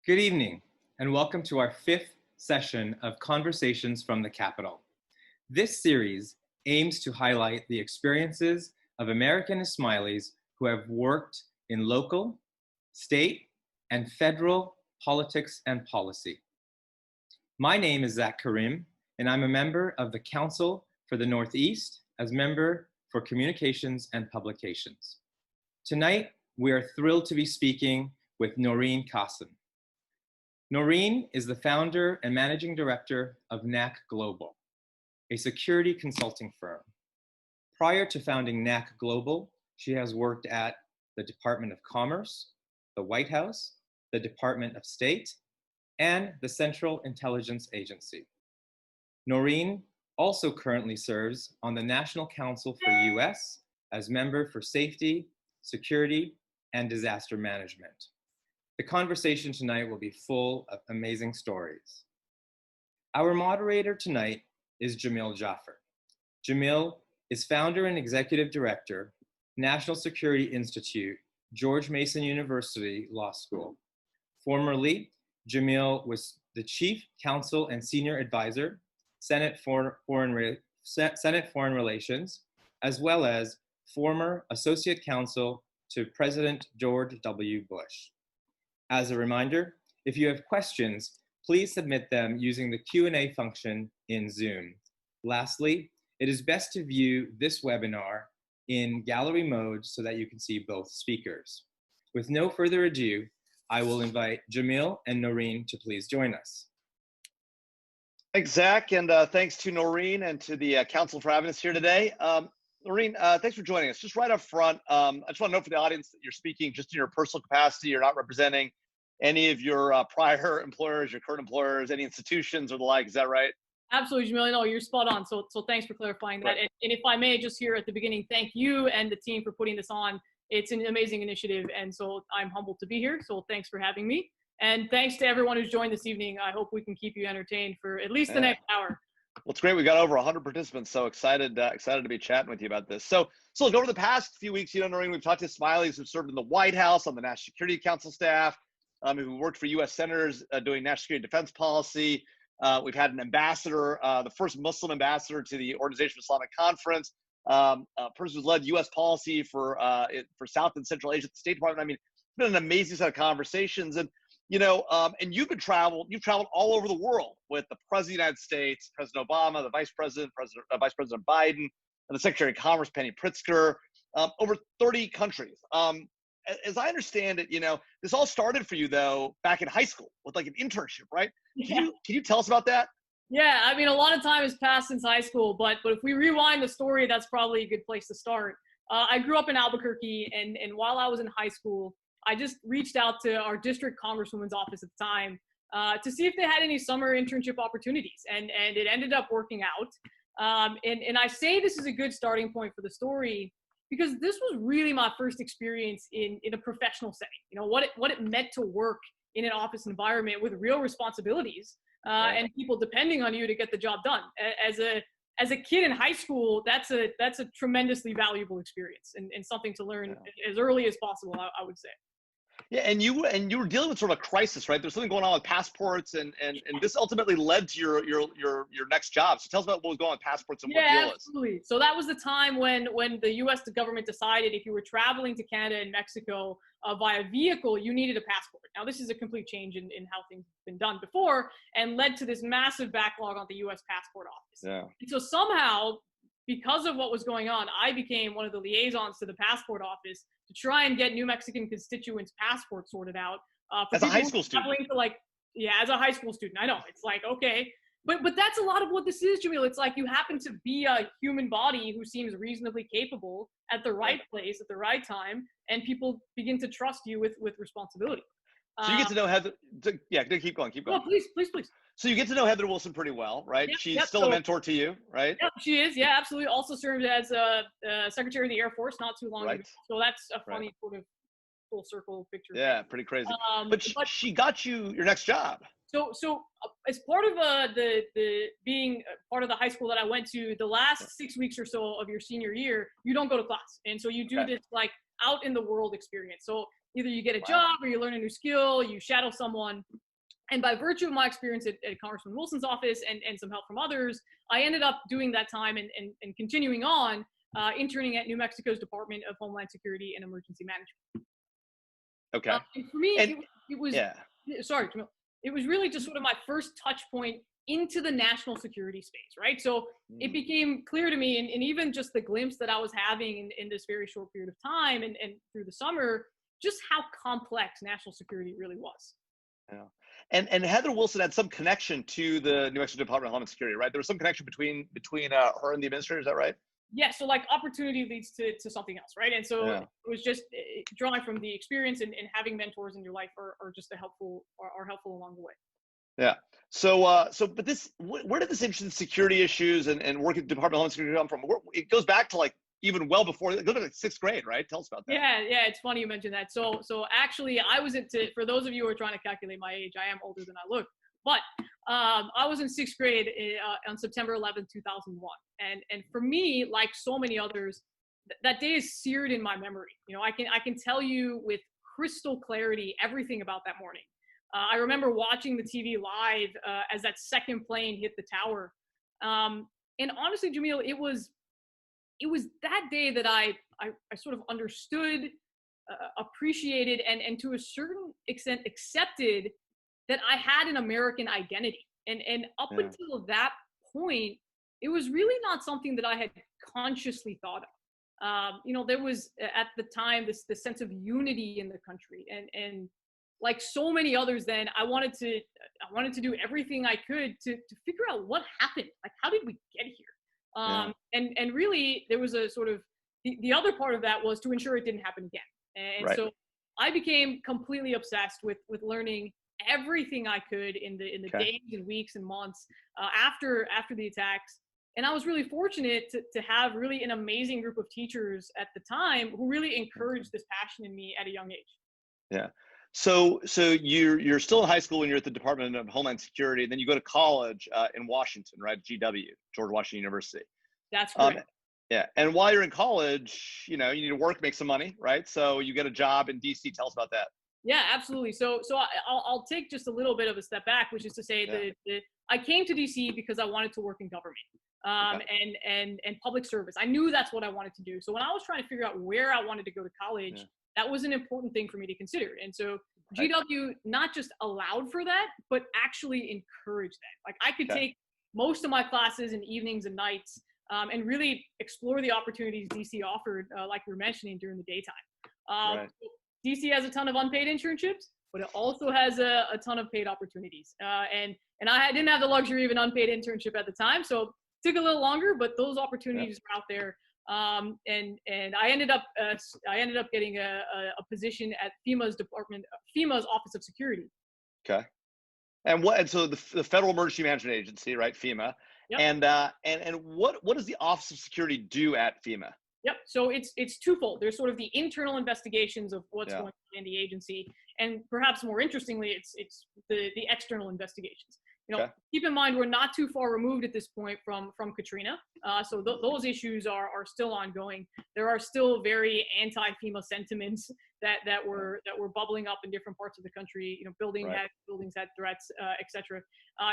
Good evening, and welcome to our fifth session of Conversations from the Capitol. This series aims to highlight the experiences of American Ismailis who have worked in local, state, and federal politics and policy. My name is Zach Karim, and I'm a member of the Council for the Northeast as member for Communications and Publications. Tonight, we are thrilled to be speaking with Noreen Kassam. Noreen is the founder and managing director of NAC Global, a security consulting firm. Prior to founding NAC Global, she has worked at the Department of Commerce, the White House, the Department of State, and the Central Intelligence Agency. Noreen also currently serves on the National Council for U.S. as member for Safety, Security, and Disaster Management. The conversation tonight will be full of amazing stories. Our moderator tonight is Jamil Jaffer. Jamil is founder and executive director, National Security Institute, George Mason University Law School. Formerly, Jamil was the chief counsel and senior advisor, Senate Foreign Relations, as well as former associate counsel to President George W. Bush. As a reminder, if you have questions, please submit them using the Q&A function in Zoom. Lastly, it is best to view this webinar in gallery mode so that you can see both speakers. With no further ado, I will invite Jamil and Noreen to please join us. Thanks, Zach, and thanks to Noreen and to the council for having us here today. Noreen, thanks for joining us. Just right up front, I just want to know for the audience that you're speaking just in your personal capacity. You're not representing any of your prior employers, your current employers, any institutions or the like. Is that right? Absolutely, Jamil. No, you're spot on. So thanks for clarifying that. Right. And if I may, just here at the beginning, thank you and the team for putting this on. It's an amazing initiative, and so I'm humbled to be here. So thanks for having me. And thanks to everyone who's joined this evening. I hope we can keep you entertained for at least the next hour. Well, it's great. We got over 100 participants, so excited to be chatting with you about this. So look, over the past few weeks, Noreen, we've talked to Ismailis who've served in the White House, on the National Security Council staff, who worked for U.S. senators doing national security and defense policy. We've had an ambassador, the first Muslim ambassador to the Organization of Islamic Conference, a person who's led U.S. policy for South and Central Asia at the State Department. I mean, it's been an amazing set of conversations. And and you've traveled all over the world with the President of the United States, President Obama, the Vice President Biden, and the Secretary of Commerce, Penny Pritzker, over 30 countries. As I understand it, this all started for you though back in high school with like an internship, right? Can you tell us about that? Yeah, I mean, a lot of time has passed since high school, but if we rewind the story, that's probably a good place to start. I grew up in Albuquerque, and while I was in high school, I just reached out to our district congresswoman's office at the time to see if they had any summer internship opportunities, and it ended up working out. And I say this is a good starting point for the story because this was really my first experience in a professional setting. What it meant to work in an office environment with real responsibilities and people depending on you to get the job done. As a kid in high school, that's a tremendously valuable experience and something to learn as early as possible, I would say. Yeah, and you were dealing with sort of a crisis, right? There's something going on with passports, and this ultimately led to your next job. So tell us about what was going on with passports and what the deal is. Absolutely. So that was the time when the U.S. government decided if you were traveling to Canada and Mexico via vehicle, you needed a passport. Now, this is a complete change in how things have been done before and led to this massive backlog on the U.S. passport office. Yeah. And so somehow, because of what was going on, I became one of the liaisons to the passport office to try and get New Mexican constituents' passports sorted out. As a high school student? As a high school student. I know, it's like, okay. But that's a lot of what this is, Jamil. It's like you happen to be a human body who seems reasonably capable at the right place at the right time, and people begin to trust you with responsibility. So you get to know Heather. Yeah, keep going. No, please. So you get to know Heather Wilson pretty well, right? She's still a mentor to you, right? Yeah, she is. Yeah, absolutely. Also served as a Secretary of the Air Force not too long ago. So that's a funny sort of full circle picture. Yeah, pretty crazy. But she got you your next job. So as part of the being part of the high school that I went to, the last 6 weeks or so of your senior year, you don't go to class, and so you do this like out in the world experience. So Either you get a Wow. job or you learn a new skill, you shadow someone. And by virtue of my experience at Congressman Wilson's office and some help from others, I ended up doing that time and continuing on, interning at New Mexico's Department of Homeland Security and Emergency Management. Okay. And for me, And it was, yeah. sorry, Jamil, it was really just sort of my first touch point into the national security space, right? So it became clear to me, and even just the glimpse that I was having in this very short period of time and through the summer, just how complex national security really was. Yeah. And Heather Wilson had some connection to the New Mexico Department of Homeland Security, right? There was some connection between her and the administrator. Is that right? Yeah. So like opportunity leads to something else, right? And so Yeah. it was just drawing from the experience and having mentors in your life are just helpful along the way. Yeah. So, but where did this interest in security issues and working at the Department of Homeland Security come from? It goes back to like even well before, it goes back to like 6th grade, right? Tell us about that. Yeah. It's funny you mentioned that. So actually, I was for those of you who are trying to calculate my age, I am older than I look. But I was in 6th grade on September 11th, 2001. And for me, like so many others, that day is seared in my memory. You know, I can tell you with crystal clarity everything about that morning. I remember watching the TV live as that second plane hit the tower. And honestly, Jamil, it was that day that I sort of understood, appreciated, and to a certain extent accepted that I had an American identity. And up until that point, it was really not something that I had consciously thought of. You know, there was at the time this sense of unity in the country, and like so many others, then I wanted to do everything I could to figure out what happened. Like, how did we get here? And really, there was a sort of the other part of that was to ensure it didn't happen again. And so I became completely obsessed with learning everything I could in the days and weeks and months after the attacks. And I was really fortunate to have really an amazing group of teachers at the time who really encouraged this passion in me at a young age. Yeah. So you're still in high school when you're at the Department of Homeland Security, and then you go to college in Washington, right? GW, George Washington University. That's correct. Yeah. And while you're in college, you know, you need to work, make some money, right? So you get a job in DC. Tell us about that. Yeah, absolutely. So I'll take just a little bit of a step back, which is to say that I came to DC because I wanted to work in government and public service. I knew that's what I wanted to do. So when I was trying to figure out where I wanted to go to college, that was an important thing for me to consider. And so GW not just allowed for that, but actually encouraged that. Like I could take most of my classes in evenings and nights and really explore the opportunities DC offered, like we were mentioning, during the daytime. DC has a ton of unpaid internships, but it also has a ton of paid opportunities. And I didn't have the luxury of an unpaid internship at the time, so it took a little longer, but those opportunities are out there. And I ended up getting a position at FEMA's Office of Security. Okay. And so the Federal Emergency Management Agency, right? FEMA. Yep. And what does the Office of Security do at FEMA? Yep. So it's twofold. There's sort of the internal investigations of what's going on in the agency, and perhaps more interestingly, it's the external investigations. You know, keep in mind we're not too far removed at this point from Katrina, so those issues are still ongoing. There are still very anti-FEMA sentiments that were bubbling up in different parts of the country. You know, buildings had threats, etc.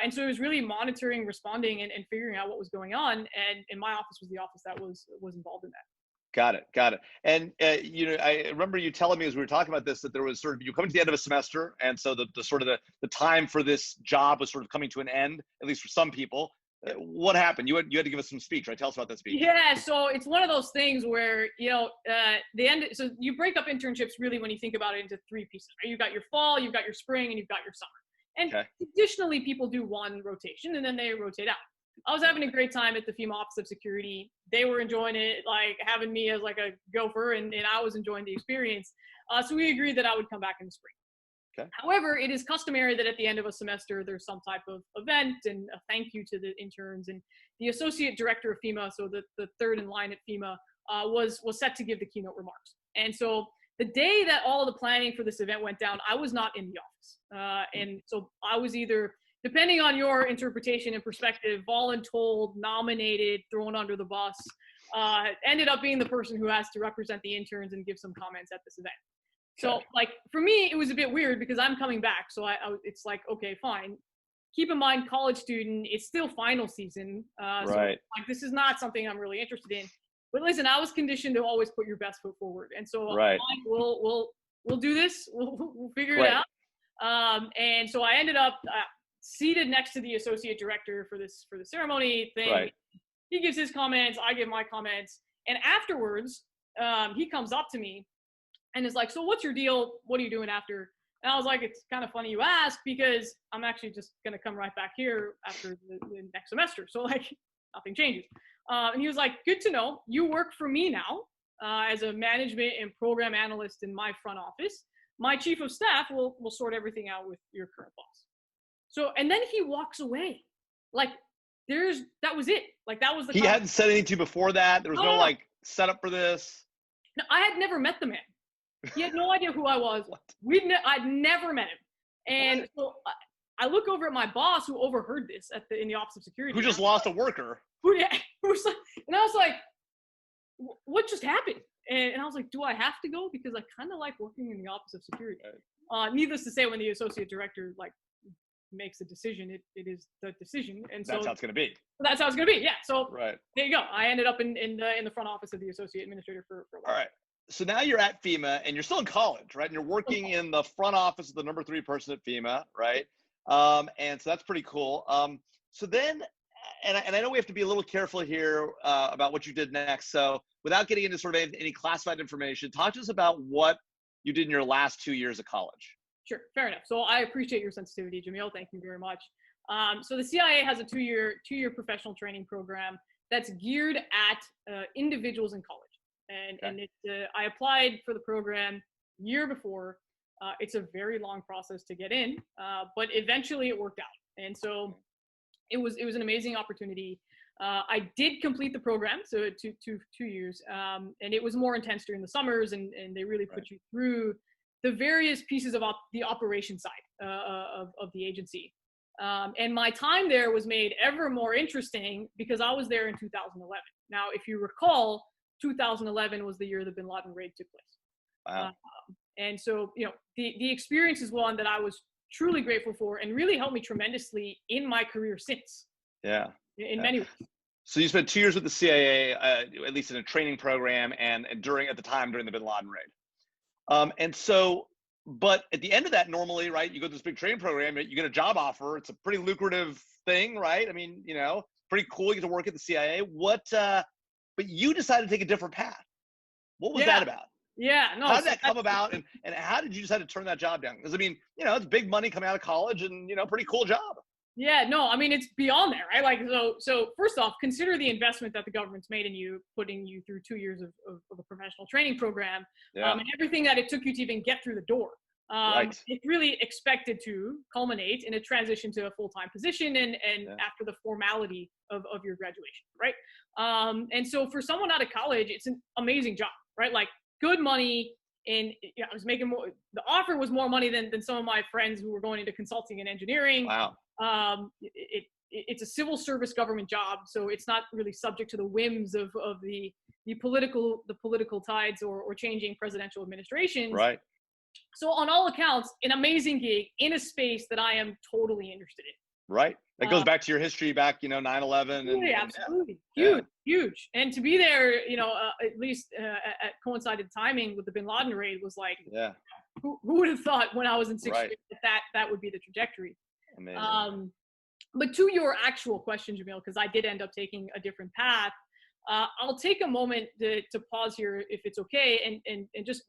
And so it was really monitoring, responding, and figuring out what was going on. And my office was the office that was involved in that. Got it. And you know, I remember you telling me as we were talking about this that there was sort of you coming to the end of a semester, and so the sort of the time for this job was sort of coming to an end, at least for some people. What happened? You had to give us some speech, right? Tell us about that speech. Yeah, so it's one of those things where the end. So you break up internships really when you think about it into three pieces. Right? You've got your fall, you've got your spring, and you've got your summer. And traditionally, people do one rotation and then they rotate out. I was having a great time at the FEMA Office of Security. They were enjoying it, like having me as like a gopher, and I was enjoying the experience. So we agreed that I would come back in the spring. Okay. However, it is customary that at the end of a semester, there's some type of event and a thank you to the interns. And the associate director of FEMA, so the third in line at FEMA, was set to give the keynote remarks. And so the day that all of the planning for this event went down, I was not in the office. And so I was either, depending on your interpretation and perspective, voluntold, nominated, thrown under the bus, ended up being the person who has to represent the interns and give some comments at this event. So like for me, it was a bit weird because I'm coming back. So it's like, okay, fine. Keep in mind, college student, it's still final season. So Right. like, this is not something I'm really interested in. But listen, I was conditioned to always put your best foot forward. And so Right. fine, we'll do this. We'll figure it Right. out. And so I ended up seated next to the associate director for the ceremony thing. Right. He gives his comments, I give my comments. And afterwards, he comes up to me and is like, so what's your deal? What are you doing after? And I was like, it's kind of funny you ask because I'm actually just going to come right back here after the next semester. So like nothing changes. And he was like, good to know. You work for me now as a management and program analyst in my front office. My chief of staff will sort everything out with your current boss. So, and then he walks away. Like that was it. Like that was the He hadn't said anything to you before that. There was no like setup for this. No, I had never met the man. He had no idea who I was. I'd never met him. And so I look over at my boss who overheard this in the Office of Security. Who just lost a worker. And I was like, what just happened? And I was like, do I have to go? Because I kind of like working in the Office of Security. Needless to say, when the associate director like makes a decision, it is the decision. And so that's how it's going to be. That's how it's going to be. Yeah. So right. There you go. I ended up in the front office of the associate administrator for a while. All right. So now you're at FEMA and you're still in college, right? And you're working in the front office of the number 3 person at FEMA, right? And so that's pretty cool. So then, and I know we have to be a little careful here about what you did next. So without getting into sort of any classified information, talk to us about what you did in your last 2 years of college. Sure, fair enough. So I appreciate your sensitivity, Jamil. Thank you very much. So the CIA has a two-year professional training program that's geared at individuals in college. And I applied for the program year before. It's a very long process to get in, but eventually it worked out. And so it was an amazing opportunity. I did complete the program, so 2 years, and it was more intense during the summers, and they really put you through the various pieces of the operation side of the agency. And my time there was made ever more interesting because I was there in 2011. Now, if you recall, 2011 was the year the bin Laden raid took place. Wow. And so, the experience is one that I was truly grateful for and really helped me tremendously in my career since. Yeah. In many ways. So you spent 2 years with the CIA, at least in a training program and during the bin Laden raid. And so, but at the end of that, normally, right, you go to this big training program, you get a job offer. It's a pretty lucrative thing, right? I mean, pretty cool. You get to work at the CIA. But you decided to take a different path. What was that about? Yeah, no. How did that come about, and how did you decide to turn that job down? Because I mean, it's big money coming out of college, and pretty cool job. Yeah, no, I mean it's beyond there, right? Like so first off, consider the investment that the government's made in you, putting you through 2 years of a professional training program, and everything that it took you to even get through the door. It's really expected to culminate in a transition to a full-time position and after the formality of your graduation, right? And so for someone out of college, it's an amazing job, right? Like good money, and I was making more. The offer was more money than some of my friends who were going into consulting and engineering. Wow. It's a civil service government job, so it's not really subject to the whims of the political tides or changing presidential administrations. Right. So on all accounts, an amazing gig in a space that I am totally interested in. Right. That goes back to your history back, 9/11. Yeah, absolutely. Huge. And to be there, at least at coincided timing with the bin Laden raid was like, who would have thought when I was in sixth grade that would be the trajectory? Amazing. But to your actual question, Jamil, because I did end up taking a different path, I'll take a moment to pause here if it's okay and just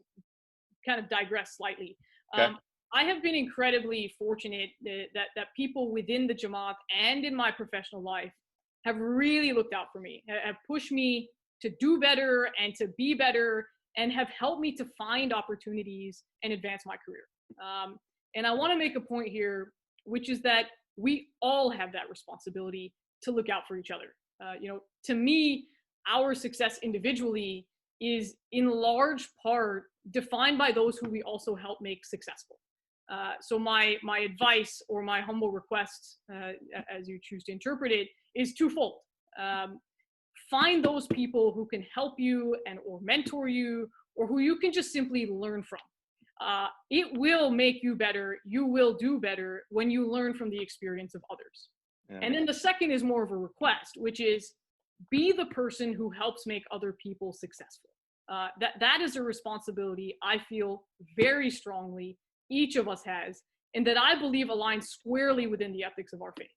kind of digress slightly. Okay. I have been incredibly fortunate that people within the Jamaat and in my professional life have really looked out for me, have pushed me to do better and to be better, and have helped me to find opportunities and advance my career. And I want to make a point here, which is that we all have that responsibility to look out for each other. To me, our success individually is in large part defined by those who we also help make successful. So my advice or my humble request, as you choose to interpret it, is twofold. Find those people who can help you or mentor you, or who you can just simply learn from. it will make you better. You will do better when you learn from the experience of others. Yeah. And then the second is more of a request, which is be the person who helps make other people successful. That is a responsibility I feel very strongly each of us has, and that I believe aligns squarely within the ethics of our faith.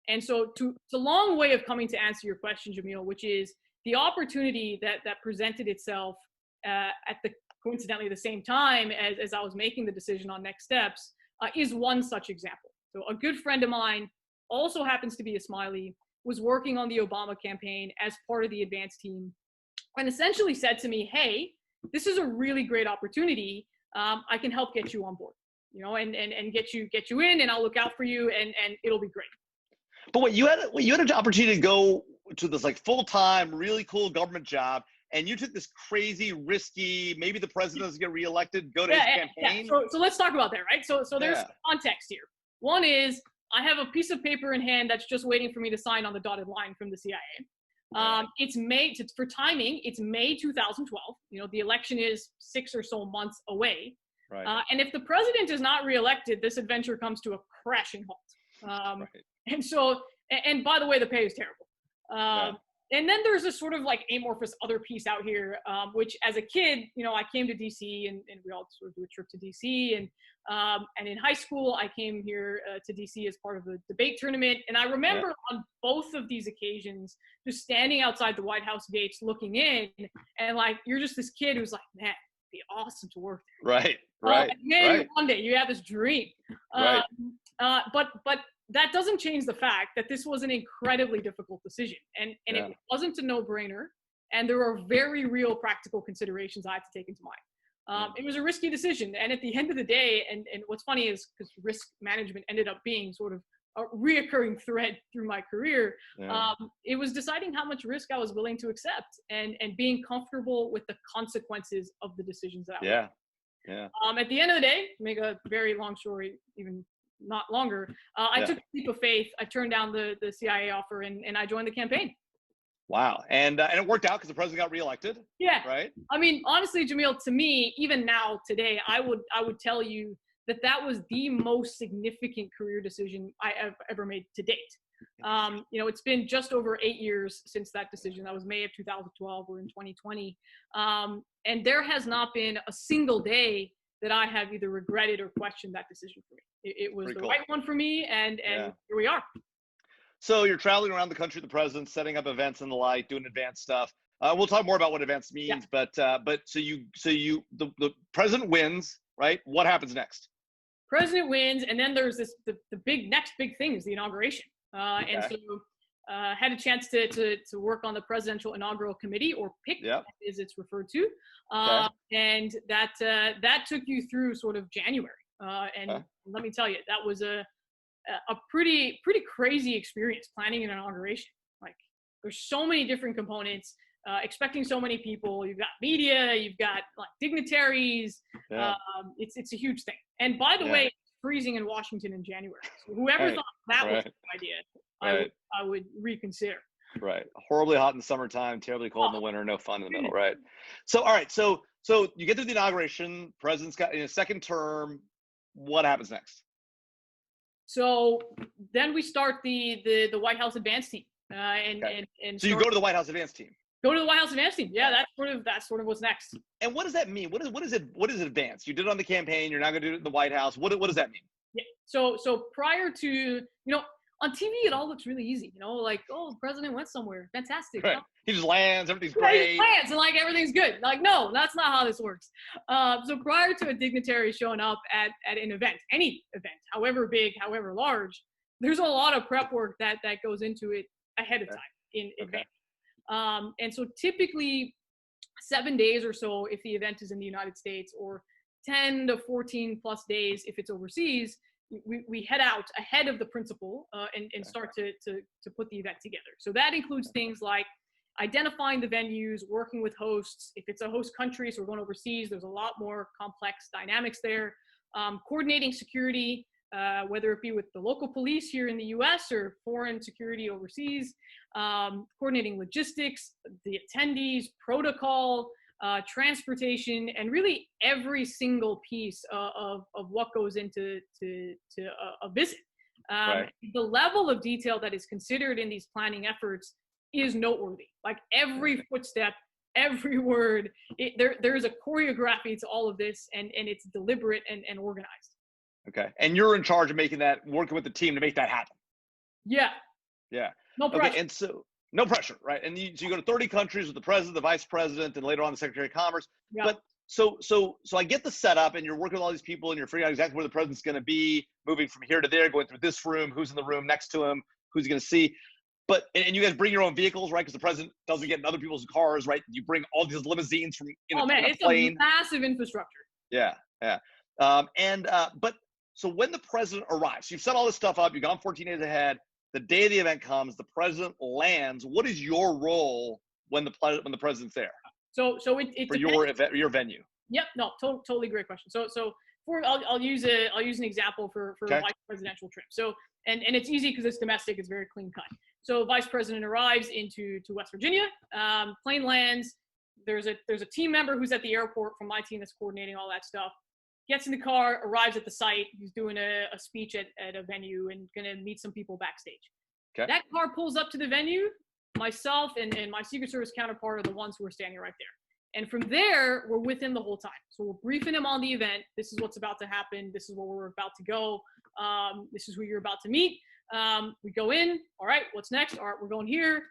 And so it's a long way of coming to answer your question, Jamil, which is the opportunity that presented itself at the coincidentally the same time as I was making the decision on next steps is one such example. So a good friend of mine also happens to be a Smiley, was working on the Obama campaign as part of the advance team, and essentially said to me, hey, this is a really great opportunity. I can help get you on board, and get you in, and I'll look out for you, and it'll be great. But you had an opportunity to go to this like full-time, really cool government job, and you took this crazy, risky, maybe the president doesn't get reelected, go to his campaign. Yeah. So let's talk about that, right? So there's context here. One is I have a piece of paper in hand that's just waiting for me to sign on the dotted line from the CIA. It's May, for timing, it's May 2012. The election is 6 or so months away. Right. And if the president is not reelected, this adventure comes to a crashing halt. Right. And so, and by the way, the pay is terrible. And then there's this sort of like amorphous other piece out here, which as a kid, I came to DC and we all sort of do a trip to DC. And in high school, I came here to DC as part of the debate tournament. And I remember on both of these occasions, just standing outside the White House gates looking in, and like, you're just this kid who's like, man, it'd be awesome to work there. Right. Maybe one day you have this dream. Right. But that doesn't change the fact that this was an incredibly difficult decision, and it wasn't a no-brainer, and there are very real practical considerations I had to take into mind. It was a risky decision, and at the end of the day, and what's funny is because risk management ended up being sort of a reoccurring thread through my career, it was deciding how much risk I was willing to accept and being comfortable with the consequences of the decisions that I made. At the end of the day, to make a very long story even not longer, I took a leap of faith. I turned down the CIA offer and I joined the campaign. Wow. And it worked out because the president got reelected. Yeah. Right. I mean, honestly, Jamil, to me, even now today, I would tell you that was the most significant career decision I have ever made to date. It's been just over 8 years since that decision. That was May of 2012. We're in 2020. And there has not been a single day that I have either regretted or questioned that decision for me. It was the right one for me, and here we are. So you're traveling around the country, the president, setting up events and the like, doing advanced stuff. We'll talk more about what advanced means, but so the president wins, right? What happens next? President wins, and then there's the next big thing is the inauguration. And so had a chance to work on the presidential inaugural committee, or PIC as it's referred to. And that took you through sort of January. And let me tell you, that was a pretty crazy experience planning an inauguration. Like, there's so many different components, expecting so many people. You've got media, you've got like dignitaries. It's a huge thing. And by the way, it's freezing in Washington in January. So whoever thought that was a good idea, I would reconsider. Right. Horribly hot in the summertime, terribly cold in the winter, no fun in the middle, right? So, all right. So you get through the inauguration, president's got in a second term. What happens next? So then we start the White House advance team. And so you go to the White House advance team. Go to the White House advance team. Yeah, that's sort of what's next. And what does that mean? What is it advance? You did it on the campaign. You're now going to do it in the White House. What does that mean? Yeah. So prior to on TV, it all looks really easy. Like, oh, the president went somewhere. Fantastic. Right. He just lands. Everything's great. He lands and like everything's good. Like, no, that's not how this works. So prior to a dignitary showing up at an event, any event, however big, however large, there's a lot of prep work that goes into it ahead of time in advance. And so typically 7 days or so if the event is in the United States, or 10 to 14 plus days if it's overseas, we head out ahead of the principal and start to put the event together. So that includes things like identifying the venues, working with hosts. If it's a host country, so we're going overseas, there's a lot more complex dynamics there. Coordinating security, whether it be with the local police here in the U.S. or foreign security overseas, coordinating logistics, the attendees, protocol, transportation, and really every single piece of what goes into a visit. The level of detail that is considered in these planning efforts is noteworthy. Like every footstep, every word, there is a choreography to all of this, and it's deliberate and organized. Okay. And you're in charge of working with the team to make that happen. Yeah. Yeah. No pressure. Okay. And so no pressure, right? And so you go to 30 countries with the president, the vice president, and later on the secretary of commerce. Yeah. But so I get the setup, and you're working with all these people, and you're figuring out exactly where the president's going to be, moving from here to there, going through this room, who's in the room next to him, who's going to see. But and you guys bring your own vehicles, right? Because the president doesn't get in other people's cars, right? You bring all these limousines from in a it's plane. A massive infrastructure. Yeah. But so when the president arrives, you've set all this stuff up, you've gone 14 days ahead. The day of the event comes, the president lands. What is your role when the president's there? So it for your venue. Yep. No. Totally great question. So I'll use an example for a vice presidential trip. So and it's easy because it's domestic. It's very clean cut. So vice president arrives to West Virginia. Plane lands. There's a team member who's at the airport from my team that's coordinating all that stuff. Gets in the car, arrives at the site. He's doing a speech at a venue and gonna meet some people backstage. Okay. That car pulls up to the venue. Myself and my Secret Service counterpart are the ones who are standing right there. And from there, we're with him the whole time. So we're briefing him on the event. This is what's about to happen. This is where we're about to go. This is who you're about to meet. We go in. All right, what's next? All right, we're going here.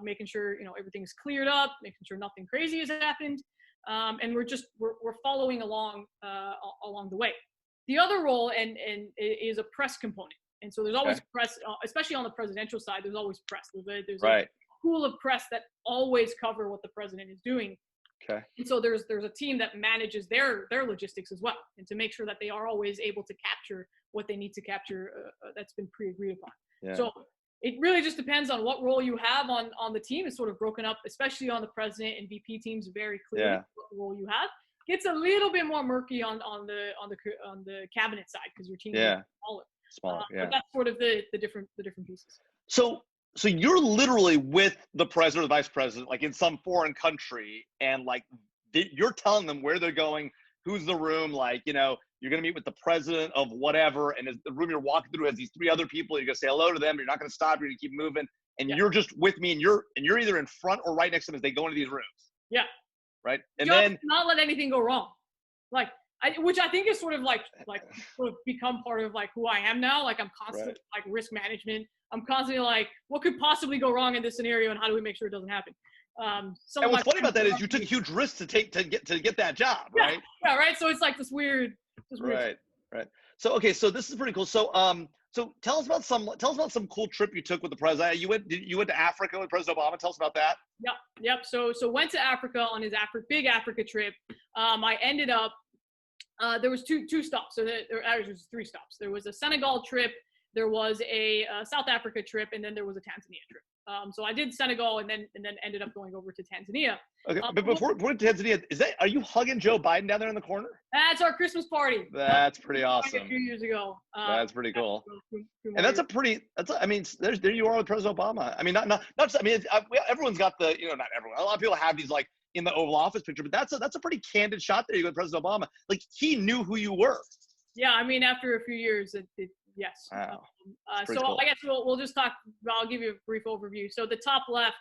Making sure everything's cleared up, making sure nothing crazy has happened. And we're following along the way. The other role and is a press component, and so there's always press, especially on the presidential side. There's always press. There's a pool of press that always cover what the president is doing. Okay. And so there's a team that manages their logistics as well, and to make sure that they are always able to capture what they need to capture that's been pre-agreed upon. Yeah. So it really just depends on what role you have on the team. It's sort of broken up, especially on the president and VP teams, very clearly what role you have. Gets a little bit more murky on the cabinet side because your team is smaller. But that's sort of the different pieces. So you're literally with the president or the vice president, like in some foreign country, and like you're telling them where they're going, who's the room, like you're going to meet with the president of whatever, and the room you're walking through has these 3 other people. You're going to say hello to them. You're not going to stop. You're going to keep moving, and you're just with me, and you're either in front or right next to them as they go into these rooms. Yeah. Right. And just then not let anything go wrong, which I think is sort of sort of become part of who I am now. Like I'm constantly risk management. I'm constantly what could possibly go wrong in this scenario, and how do we make sure it doesn't happen? And what's funny about that is you took huge risks to get that job, right? Yeah, right. So it's this weird. Right. So so this is pretty cool. So tell us about some cool trip you took with the president. You went to Africa with President Obama. Tell us about that. Yep. So went to Africa on his big Africa trip. I ended up there was two stops. So there actually was 3 stops. There was a Senegal trip, there was a South Africa trip, and then there was a Tanzania trip. So I did Senegal and then ended up going over to Tanzania. Okay, but before Tanzania, are you hugging Joe Biden down there in the corner? That's our Christmas party. That's pretty awesome. A few years ago. That's pretty cool. And there you are with President Obama. I mean, everyone's got not everyone. A lot of people have these in the Oval Office picture, but that's a pretty candid shot there. You go with President Obama. He knew who you were. Yeah, I mean, after a few years, yes. Wow. So cool. I guess we'll just talk. I'll give you a brief overview. So the top left,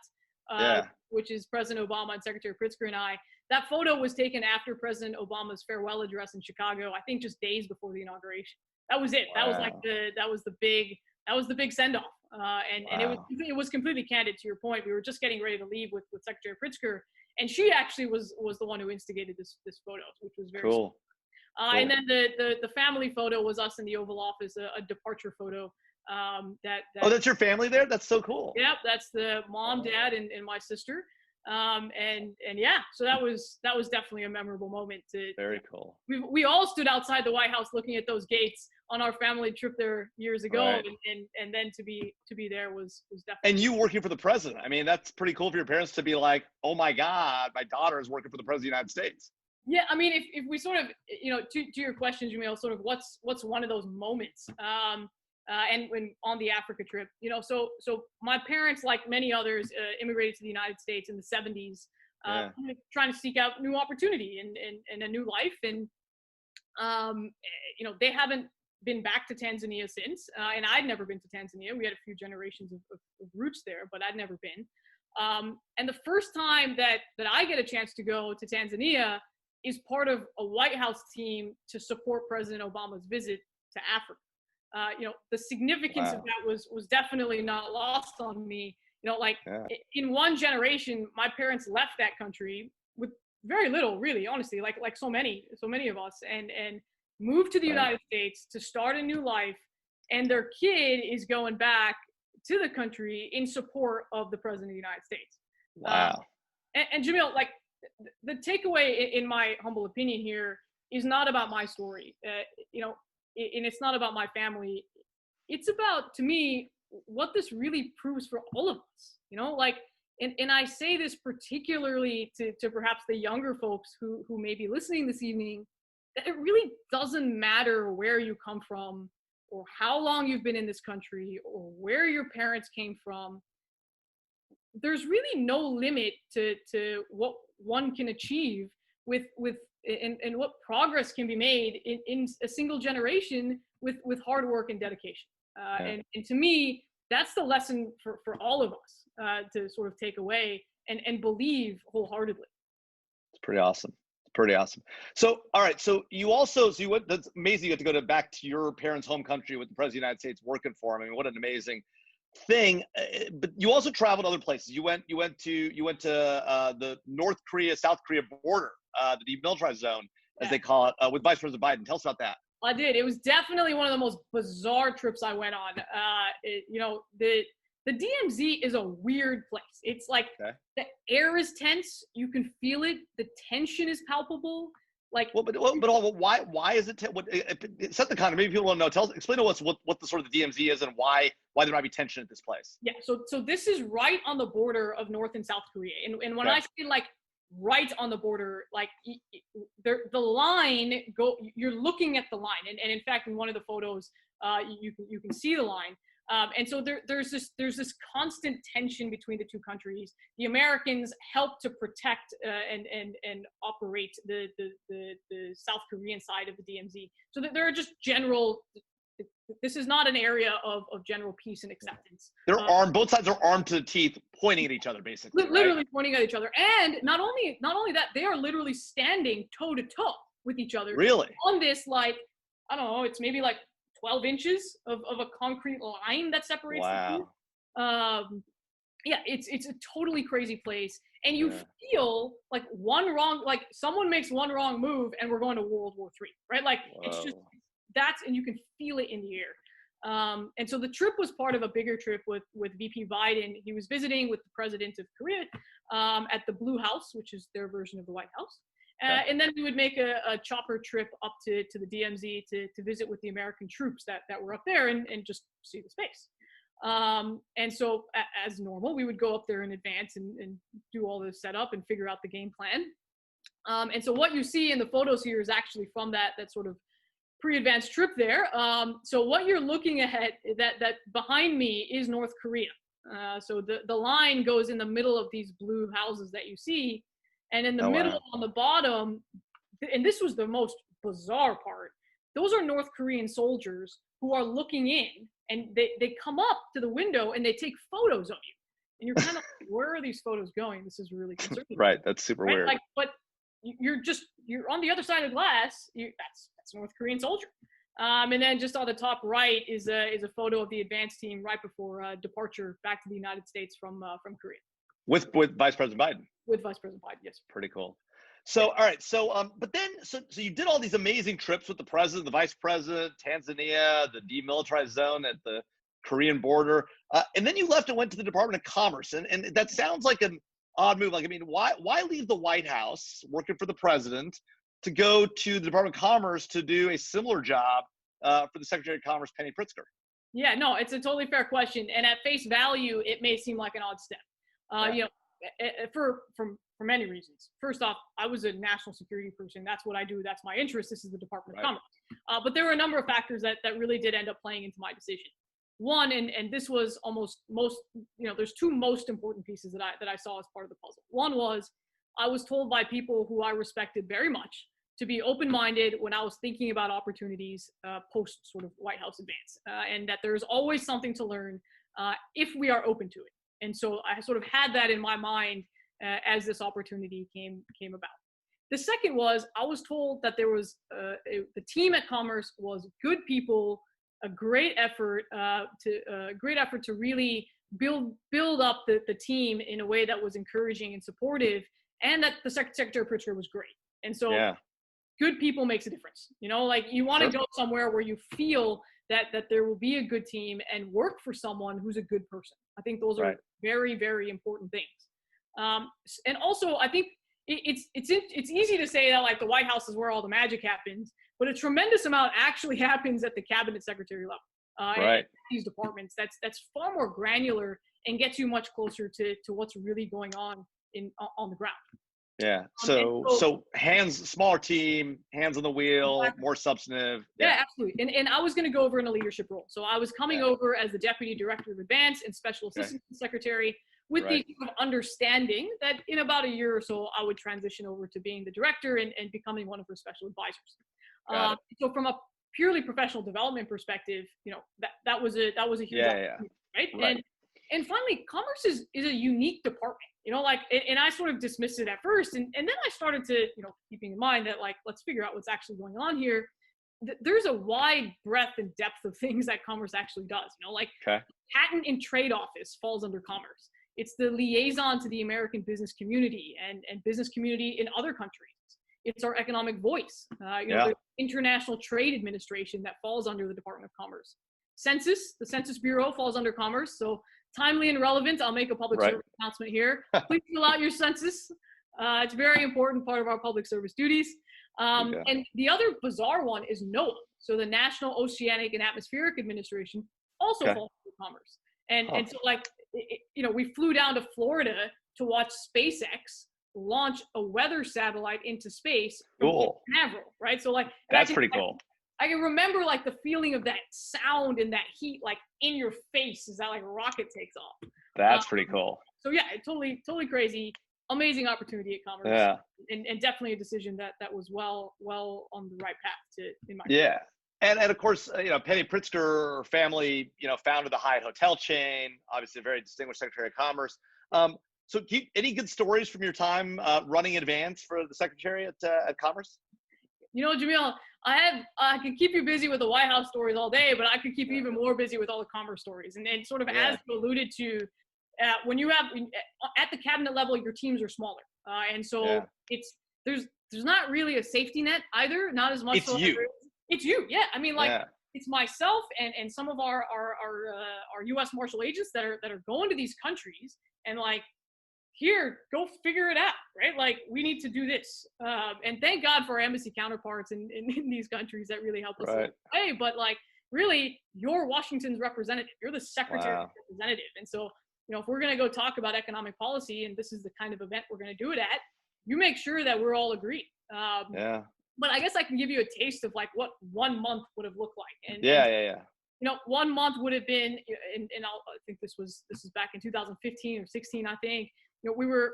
which is President Obama and Secretary Pritzker and I, that photo was taken after President Obama's farewell address in Chicago. I think just days before the inauguration. That was it. Wow. That was the big send off. And it was completely candid. To your point, we were just getting ready to leave with Secretary Pritzker, and she actually was the one who instigated this photo, which was very cool. Cool. And then the family photo was us in the Oval Office, a departure photo. That's your family there? That's so cool. Yep, that's the mom, dad, and my sister. And yeah, so that was definitely a memorable moment. Very cool. We all stood outside the White House looking at those gates on our family trip there years ago, right. and then to be there was definitely. And you working for the president? I mean, that's pretty cool for your parents to be like, "Oh my God, my daughter is working for the president of the United States." Yeah, I mean, if we sort of, to your question, Jamil, sort of what's one of those moments, and when on the Africa trip, so my parents, like many others, immigrated to the United States in the 70s, trying to seek out new opportunity and a new life. And, they haven't been back to Tanzania since, and I'd never been to Tanzania. We had a few generations of roots there, but I'd never been. And the first time that I get a chance to go to Tanzania is part of a White House team to support President Obama's visit to Africa. The significance of that was definitely not lost on me. In one generation, my parents left that country with very little, really, honestly, like so many of us, and moved to the United States to start a new life. And their kid is going back to the country in support of the President of the United States. Wow. And Jamil, the takeaway, in my humble opinion here, is not about my story, and it's not about my family. It's about, to me, what this really proves for all of us, and I say this particularly to perhaps the younger folks who may be listening this evening, that it really doesn't matter where you come from or how long you've been in this country or where your parents came from. There's really no limit to what one can achieve with and what progress can be made in a single generation with hard work and dedication. And to me, that's the lesson for all of us to sort of take away and believe wholeheartedly. It's pretty awesome. Pretty awesome. So, all right. So you went, that's amazing. You got to go back to your parents' home country with the President of the United States working for him. I mean, what an amazing thing. But you also traveled other places. You went to the North Korea, South Korea border, the demilitarized zone, as they call it, with Vice President Biden. Tell us about that. I did. It was definitely one of the most bizarre trips I went on. The DMZ is a weird place. It's like the air is tense. You can feel it. The tension is palpable. But why is it? Set the context. Maybe people don't know. Explain to us what the sort of the DMZ is and why there might be tension at this place. Yeah. So this is right on the border of North and South Korea. And when I say right on the border, the line you're looking at the line, and in fact, in one of the photos, you can see the line. And so there's this constant tension between the two countries. The Americans help to protect and operate the South Korean side of the DMZ. So there are just general. This is not an area of general peace and acceptance. They're armed. Both sides are armed to the teeth, pointing at each other, basically. Literally pointing at each other, and not only that, they are literally standing toe to toe with each other. Really? On this, I don't know, it's maybe 12 inches of a concrete line that separates the two. It's a totally crazy place, and you feel someone makes one wrong move and we're going to World War III, right? It's just and you can feel it in the air. And so the trip was part of a bigger trip with VP Biden. He was visiting with the president of Korea at the Blue House, which is their version of the White House. And then we would make a chopper trip up to the DMZ to visit with the American troops that were up there and just see the space. And so as normal, we would go up there in advance and do all the setup and figure out the game plan. And so what you see in the photos here is actually from that sort of pre-advanced trip there. So what you're looking at, that behind me is North Korea. So the line goes in the middle of these blue houses that you see. And in the middle on the bottom, and this was the most bizarre part, those are North Korean soldiers who are looking in, and they come up to the window and they take photos of you. And you're kind of like, where are these photos going? This is really concerning. Right, that's super weird. But you're on the other side of the glass. That's a North Korean soldier. And then just on the top right is a photo of the advance team right before departure back to the United States from Korea. With Vice President Biden. With Vice President Biden, yes. Pretty cool. So, all right. So, but then, so you did all these amazing trips with the president, the vice president, Tanzania, the demilitarized zone at the Korean border, and then you left and went to the Department of Commerce, and that sounds like an odd move. Why leave the White House working for the president to go to the Department of Commerce to do a similar job for the Secretary of Commerce, Penny Pritzker? Yeah, no, it's a totally fair question, and at face value, it may seem like an odd step. For many reasons. First off, I was a national security person. That's what I do. That's my interest. This is the Department of Commerce. But there were a number of factors that really did end up playing into my decision. One, and this was there's two most important pieces that I saw as part of the puzzle. One was I was told by people who I respected very much to be open-minded when I was thinking about opportunities post sort of White House advance, and that there's always something to learn if we are open to it. And so I sort of had that in my mind as this opportunity came about. The second was I was told that there was the team at Commerce was good people, a great effort to really build up the team in a way that was encouraging and supportive, and that the Secretary Pritzker was great. And so good people makes a difference. You know, like you want to go somewhere where you feel that there will be a good team and work for someone who's a good person. I think those are very, very important things. And also, I think it's easy to say that like the White House is where all the magic happens, but a tremendous amount actually happens at the cabinet secretary level. And these departments, that's far more granular and gets you much closer to what's really going on on the ground. Yeah. So smaller team, hands on the wheel, more substantive. Yeah, absolutely. And I was going to go over in a leadership role. So I was coming over as the Deputy Director of Advance and Special Assistant Secretary with the understanding that in about a year or so, I would transition over to being the director and becoming one of her special advisors. So from a purely professional development perspective, you know, that was a huge opportunity, right? And finally, Commerce is a unique department. You know, like, and I sort of dismissed it at first. And then I started to, you know, keeping in mind that, like, let's figure out what's actually going on here. There's a wide breadth and depth of things that Commerce actually does. You know, like Patent and Trade Office falls under Commerce. It's the liaison to the American business community and business community in other countries. It's our economic voice. The International Trade Administration that falls under the Department of Commerce. Census, the Census Bureau falls under Commerce. So timely and relevant, I'll make a public service announcement here. Please fill out your census. It's a very important part of our public service duties. And the other bizarre one is NOAA. So the National Oceanic and Atmospheric Administration also falls under Commerce. And so, like, you know, we flew down to Florida to watch SpaceX launch a weather satellite into space. Cool. Canaveral, right? So, like, that's pretty cool. I can remember, like, the feeling of that sound and that heat, like, in your face as that, like, rocket takes off. That's pretty cool. So, yeah, totally crazy. Amazing opportunity at Commerce. Yeah. And definitely a decision that was well on the right path to, in my opinion. And of course, you know, Penny Pritzker family, you know, founded the Hyatt hotel chain, obviously a very distinguished Secretary of Commerce. So any good stories from your time running Advance for the Secretary at Commerce? You know, Jamil, I could keep you busy with the White House stories all day, but I could keep you even more busy with all the Commerce stories. And sort of as you alluded to, when you have at the cabinet level, your teams are smaller, and so there's not really a safety net either. Not as much. It's you. Yeah. I mean, like it's myself and some of our U.S. Marshal agents that are going to these countries and like, here, go figure it out, right? Like, we need to do this. And thank God for our embassy counterparts in these countries that really help us. Hey, but like, really, you're Washington's representative. You're the Secretary's representative. And so, you know, if we're going to go talk about economic policy and this is the kind of event we're going to do it at, you make sure that we're all agreed. But I guess I can give you a taste of like what 1 month would have looked like. And you know, 1 month would have been, and I think this is back in 2015 or 16, I think. You know, we were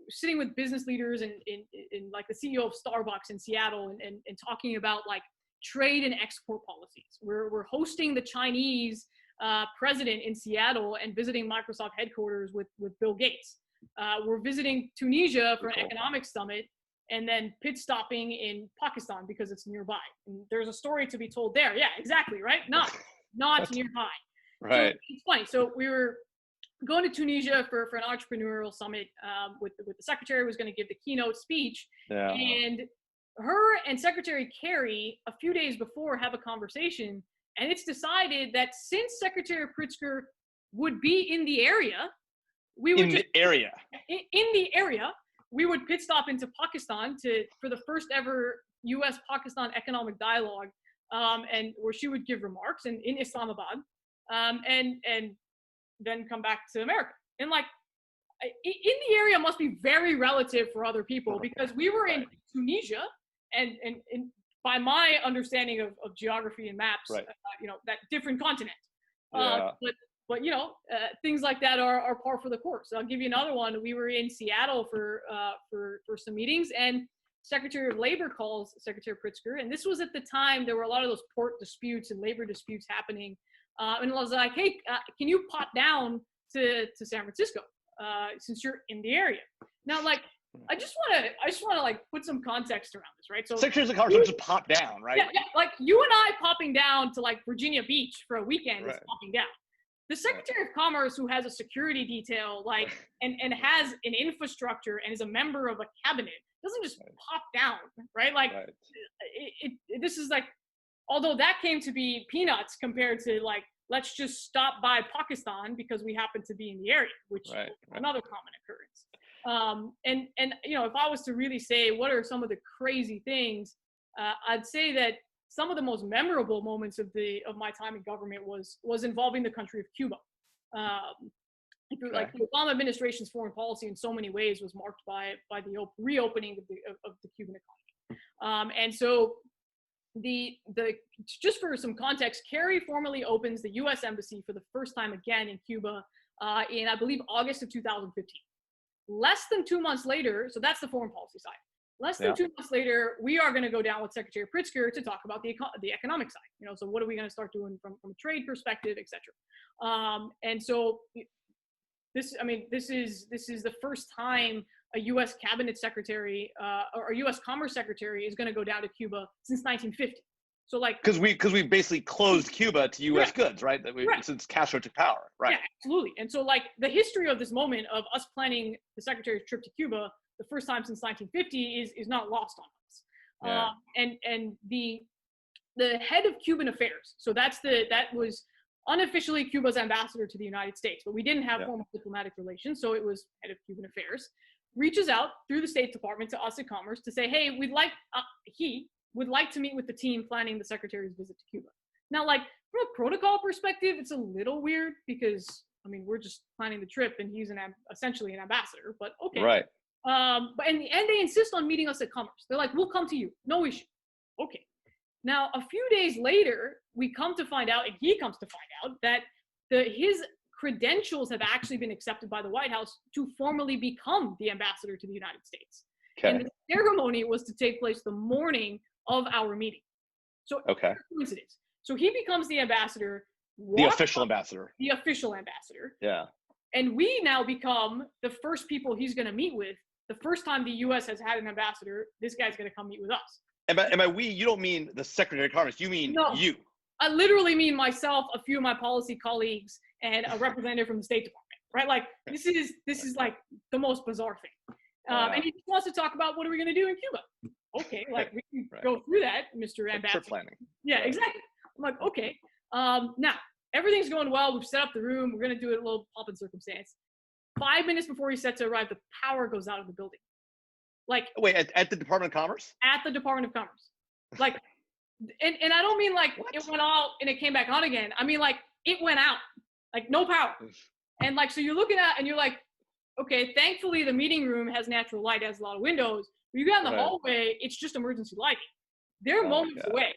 sitting with business leaders and like the CEO of Starbucks in Seattle and talking about like trade and export policies. We're hosting the Chinese president in Seattle and visiting Microsoft headquarters with Bill Gates. We're visiting Tunisia for an economic summit and then pit stopping in Pakistan because it's nearby. And there's a story to be told there. Yeah, exactly, right? Not nearby. Right. So it's funny. So we were going to Tunisia for an entrepreneurial summit with the secretary was going to give the keynote speech. And her and Secretary Kerry a few days before have a conversation, and it's decided that since Secretary Pritzker would be in the area, we would we would pit stop into Pakistan for the first ever U.S.-Pakistan economic dialogue, and where she would give remarks in Islamabad, and then come back to America. And like in the area must be very relative for other people because we were in Tunisia and by my understanding of geography and maps, you know, that different continent. But but things like that are par for the course. I'll give you another one. We were in Seattle for some meetings, and Secretary of Labor calls Secretary Pritzker, and this was at the time there were a lot of those port disputes and labor disputes happening, and I was like, hey, can you pop down to San Francisco since you're in the area? Now, like, I just want to like put some context around this, right? So Secretaries of Commerce don't just pop down, right? Yeah, like you and I popping down to like Virginia Beach for a weekend is popping down. The Secretary of Commerce, who has a security detail, like, and has an infrastructure and is a member of a cabinet, doesn't just pop down, right? Like, this is like, although that came to be peanuts compared to like, let's just stop by Pakistan because we happen to be in the area, which is another common occurrence. And if I was to really say what are some of the crazy things, I'd say that some of the most memorable moments of my time in government was involving the country of Cuba. Like the Obama administration's foreign policy in so many ways was marked by the reopening of the Cuban economy. And so just for some context, Kerry formally opens the U.S. embassy for the first time again in Cuba in, I believe, August of 2015. Less than 2 months later, so that's the foreign policy side. Less than 2 months later, we are going to go down with Secretary Pritzker to talk about the economic side. So what are we going to start doing from a trade perspective, et cetera. And so this is the first time a U.S. cabinet secretary or a U.S. Commerce secretary is going to go down to Cuba since 1950. So like because we basically closed Cuba to U.S. goods, right? Since Castro took power, right? Yeah, absolutely. And so like the history of this moment of us planning the secretary's trip to Cuba, the first time since 1950, is not lost on us. And the head of Cuban affairs, so that was unofficially Cuba's ambassador to the United States, but we didn't have formal diplomatic relations, so it was head of Cuban affairs, reaches out through the State Department to us at Commerce to say, hey, he would like to meet with the team planning the secretary's visit to Cuba. Now, like, from a protocol perspective, it's a little weird because, I mean, we're just planning the trip and he's essentially an ambassador, but okay. Right. But in the end, they insist on meeting us at Commerce. They're like, we'll come to you. No issue. Okay. Now, a few days later, we come to find out, and he comes to find out, that his credentials have actually been accepted by the White House to formally become the ambassador to the United States. Okay. And the ceremony was to take place the morning of our meeting. So coincidence. So he becomes the ambassador. The official ambassador. The official ambassador. Yeah. And we now become the first people he's going to meet with. The first time the U.S. has had an ambassador, this guy's going to come meet with us. And by we, you don't mean the Secretary of Commerce. You mean you. I literally mean myself, a few of my policy colleagues, and a representative from the State Department. Right? Like this is like the most bizarre thing. And he just wants to talk about what are we going to do in Cuba. Okay, like we can go through that, Mr. Ambassador. Trip planning. Yeah, exactly. I'm like, okay. Now everything's going well. We've set up the room. We're going to do it a little pomp and circumstance. 5 minutes before he's set to arrive, the power goes out of the building. Like, wait, at the Department of Commerce? At the Department of Commerce. Like, and I don't mean like it went out and it came back on again. I mean like it went out, like no power. And like, so you're looking at and you're like, okay, thankfully the meeting room has natural light, has a lot of windows. When you get in the hallway, it's just emergency lighting. They're moments away.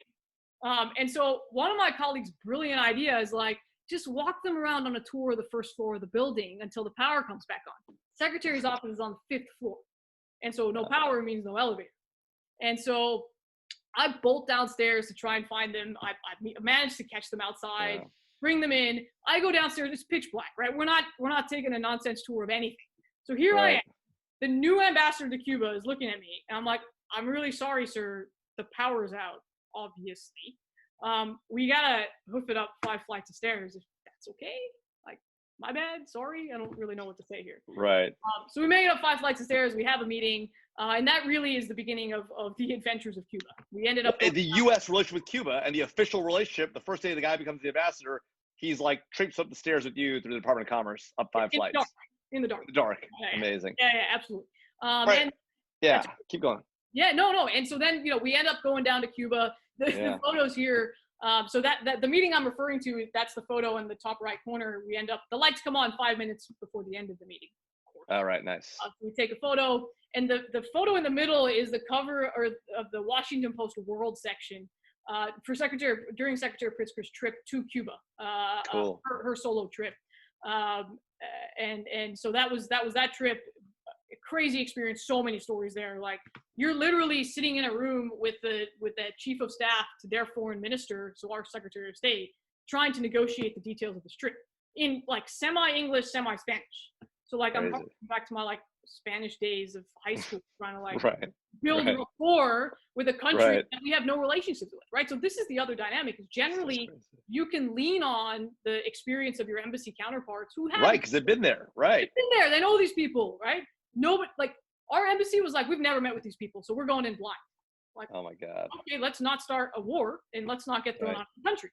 And so one of my colleagues' brilliant idea is like, just walk them around on a tour of the first floor of the building until the power comes back on. Secretary's office is on the 5th floor. And so no power means no elevator. And so I bolt downstairs to try and find them. I managed to catch them outside, bring them in. I go downstairs, it's pitch black, right? We're not taking a nonsense tour of anything. So here I am. The new ambassador to Cuba is looking at me and I'm like, I'm really sorry, sir. The power's out, obviously. We gotta hoof it up 5 flights of stairs if that's okay. Like, my bad, sorry. I don't really know what to say here. Right. So we make it up 5 flights of stairs. We have a meeting. And that really is the beginning of the adventures of Cuba. We ended up the U.S. relationship with Cuba and the official relationship. The first day the guy becomes the ambassador, he's like traipses up the stairs with you through the Department of Commerce up 5 flights. In the dark. Yeah. Amazing. Yeah, absolutely. Right. And keep going. Yeah, no. And so then, we end up going down to Cuba. The photos here. So that the meeting I'm referring to, that's the photo in the top right corner. We end up, the lights come on 5 minutes before the end of the meeting. All right, nice. We take a photo, and the photo in the middle is the cover of the Washington Post World section. during Secretary Pritzker's trip to Cuba, Cool. her solo trip, and so that was that trip. Crazy experience. So many stories there. Like, you're literally sitting in a room with the chief of staff to their foreign minister, so our Secretary of State, trying to negotiate the details of this trip in like semi-English, semi-Spanish. So like, I'm back to my like Spanish days of high school, trying to like build rapport with a country that we have no relationships with, right? So this is the other dynamic. Is generally you can lean on the experience of your embassy counterparts who have because they've been there, they've been there, they know these people, right? Nobody, like, our embassy was like, we've never met with these people, so we're going in blind. Like, oh my God. Okay, let's not start a war and let's not get thrown out of the country.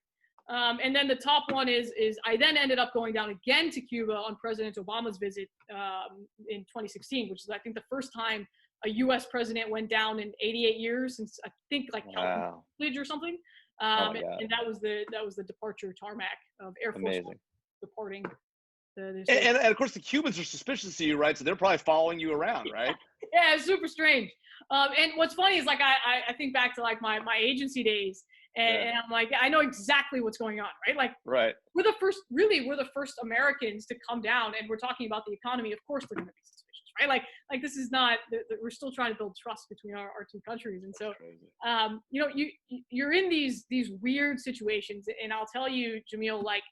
And then the top one is I then ended up going down again to Cuba on President Obama's visit in 2016, which is I think the first time a U.S. president went down in 88 years since I think like Calvin or something. And that was the departure tarmac of Air Force One departing. And of course the Cubans are suspicious of you, right? So they're probably following you around, right? Yeah, it's super strange. And what's funny is like I think back to like my agency days, and I'm like, I know exactly what's going on, right? Like, we're the first Americans to come down, and we're talking about the economy. Of course, they're going to be suspicious, right? Like this is not. We're still trying to build trust between our two countries, and so you're in these weird situations, and I'll tell you, Jamil, like.